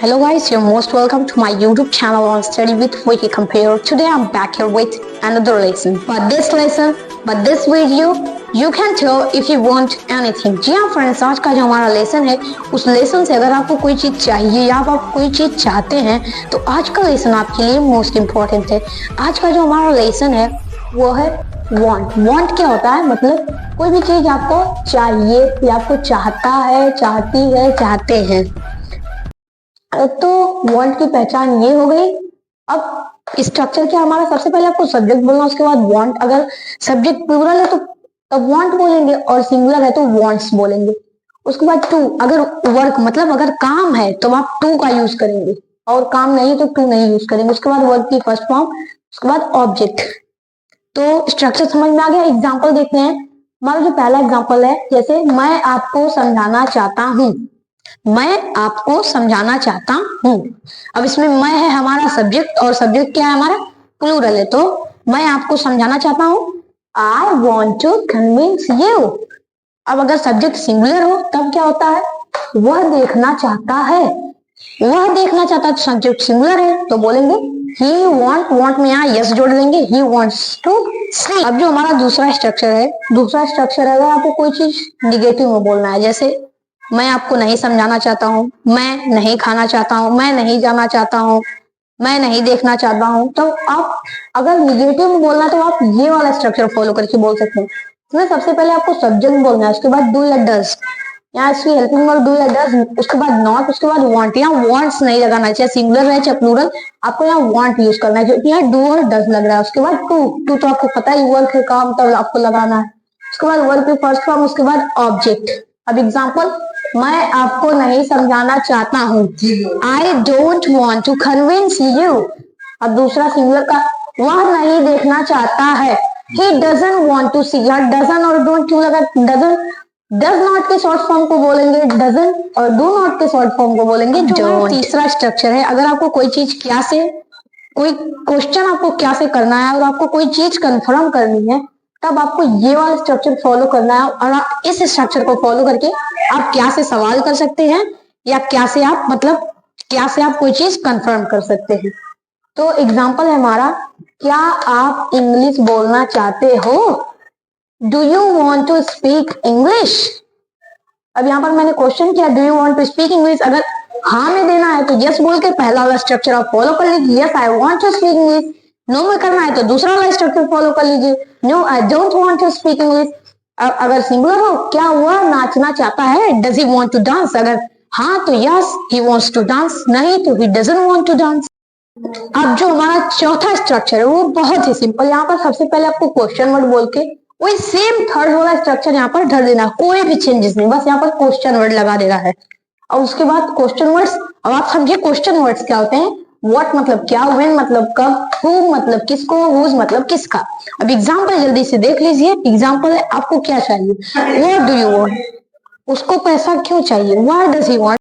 Hello guys, you're most welcome to my YouTube channel on Study with Wiki Compare. Today I'm back here with another lesson. But this video, you can tell if you want anything. जी हाँ friends, आज का जो हमारा lesson है उस lesson से अगर आपको कोई चीज चाहिए या आप कोई चीज चाहते हैं तो आज का लेसन आपके लिए मोस्ट इम्पोर्टेंट है। आज का जो हमारा लेसन है वो है वांट क्या होता है, मतलब कोई भी चीज आपको चाहिए या आपको चाहता है, चाहती है, चाहते हैं। तो वांट की पहचान ये हो गई। अब स्ट्रक्चर क्या हमारा, सबसे पहले आपको सब्जेक्ट बोलना, उसके बाद वांट। अगर सब्जेक्ट प्लूरल है तो तब वांट बोलेंगे और सिंगुलर है तो वांट्स बोलेंगे। उसके बाद टू, अगर वर्क मतलब अगर काम है तो आप टू का यूज करेंगे और काम नहीं तो टू नहीं यूज करेंगे। उसके बाद वर्क की फर्स्ट फॉर्म, उसके बाद ऑब्जेक्ट। तो स्ट्रक्चर समझ में आ गया। एग्जाम्पल देखते हैं। हमारा जो पहला एग्जाम्पल है, जैसे मैं आपको समझाना चाहता हूँ। मैं आपको समझाना चाहता हूँ। अब इसमें मैं है हमारा सब्जेक्ट और सब्जेक्ट क्या है हमारा, प्लूरल है। तो मैं आपको समझाना चाहता हूँ, I want to convince you. अब अगर सब्जेक्ट सिंगुलर हो तब क्या होता है, वह देखना चाहता है। वह देखना चाहता है तो सब्जेक्ट सिंगुलर है तो बोलेंगे ही वॉन्ट में यहाँ यस जोड़ देंगे, ही वॉन्ट्स टू स्लीप। अब जो हमारा दूसरा स्ट्रक्चर है, अगर आपको कोई चीज निगेटिव में बोलना है, जैसे मैं आपको नहीं समझाना चाहता हूँ, मैं नहीं खाना चाहता हूँ, मैं नहीं जाना चाहता हूँ, मैं नहीं देखना चाहता हूँ, तो आप अगर निगेटिव में बोलना तो आप ये वाला स्ट्रक्चर फॉलो करके बोल सकते हैं। इसमें सबसे पहले आपको सब्जेक्ट बोलना है, उसके बाद डू या डज, यहाँ इसकी हेल्पिंग वर्ब डू या डज, उसके बाद नॉट, उसके बाद वांट। यहाँ वांट्स नहीं लगाना, चाहे सिंगुलर रहे चाहे प्लूरल, आपको यहाँ वांट यूज करना है क्योंकि यहाँ डू और डज लग रहा है। उसके बाद टू तो आपको पता ही वर्क है, काम तो आपको लगाना है। उसके बाद वर्क की फर्स्ट फॉर्म, उसके बाद ऑब्जेक्ट। अब एग्जाम्पल, मैं आपको नहीं समझाना चाहता हूँ, I don't want to convince you. अब दूसरा सिंगुलर का, वह नहीं देखना चाहता है, he doesn't want to see. यहाँ डजन और डोंट क्यों लगा, डजन डज नॉट के शॉर्ट फॉर्म को बोलेंगे डजन और डू नॉट के शॉर्ट फॉर्म को बोलेंगे डोंट। तीसरा स्ट्रक्चर है, अगर आपको कोई चीज क्या से, कोई क्वेश्चन आपको क्या से करना है और आपको कोई चीज कंफर्म करनी है तब आपको ये वाला स्ट्रक्चर फॉलो करना है। और आप इस स्ट्रक्चर को फॉलो करके आप क्या से सवाल कर सकते हैं या क्या से आप मतलब क्या से आप कोई चीज कंफर्म कर सकते हैं। तो एग्जांपल है हमारा, क्या आप इंग्लिश बोलना चाहते हो, do you want to speak English. अब यहाँ पर मैंने क्वेश्चन किया, do you want to speak English. अगर हाँ में देना है तो यस बोल के पहला वाला स्ट्रक्चर आप फॉलो कर लीजिए, yes I want to speak English. No में करना है तो दूसरा वाला स्ट्रक्चर फॉलो कर लीजिए, no I don't want to speak English. अगर सिंगुलर हो, क्या वह नाचना चाहता है, does he want to dance. अगर हाँ तो yes he wants to dance, नहीं तो he doesn't want to dance. अब जो हमारा चौथा स्ट्रक्चर है वो बहुत ही सिंपल। यहाँ पर सबसे पहले आपको क्वेश्चन वर्ड बोल के वही सेम थर्ड वाला स्ट्रक्चर यहाँ पर धर देना, कोई भी चेंजेस नहीं, बस यहाँ पर क्वेश्चन वर्ड लगा देना है। और उसके बाद क्वेश्चन वर्ड्स, अब आप समझिए क्वेश्चन वर्ड्स क्या होते हैं। व्हाट मतलब क्या, व्हेन मतलब कब, हु मतलब किसको, हुज मतलब किसका। अब एग्जांपल जल्दी से देख लीजिए। एग्जांपल है, आपको क्या चाहिए, व्हाट डू यू वांट, उसको पैसा क्यों चाहिए, व्हाई डज ही वांट।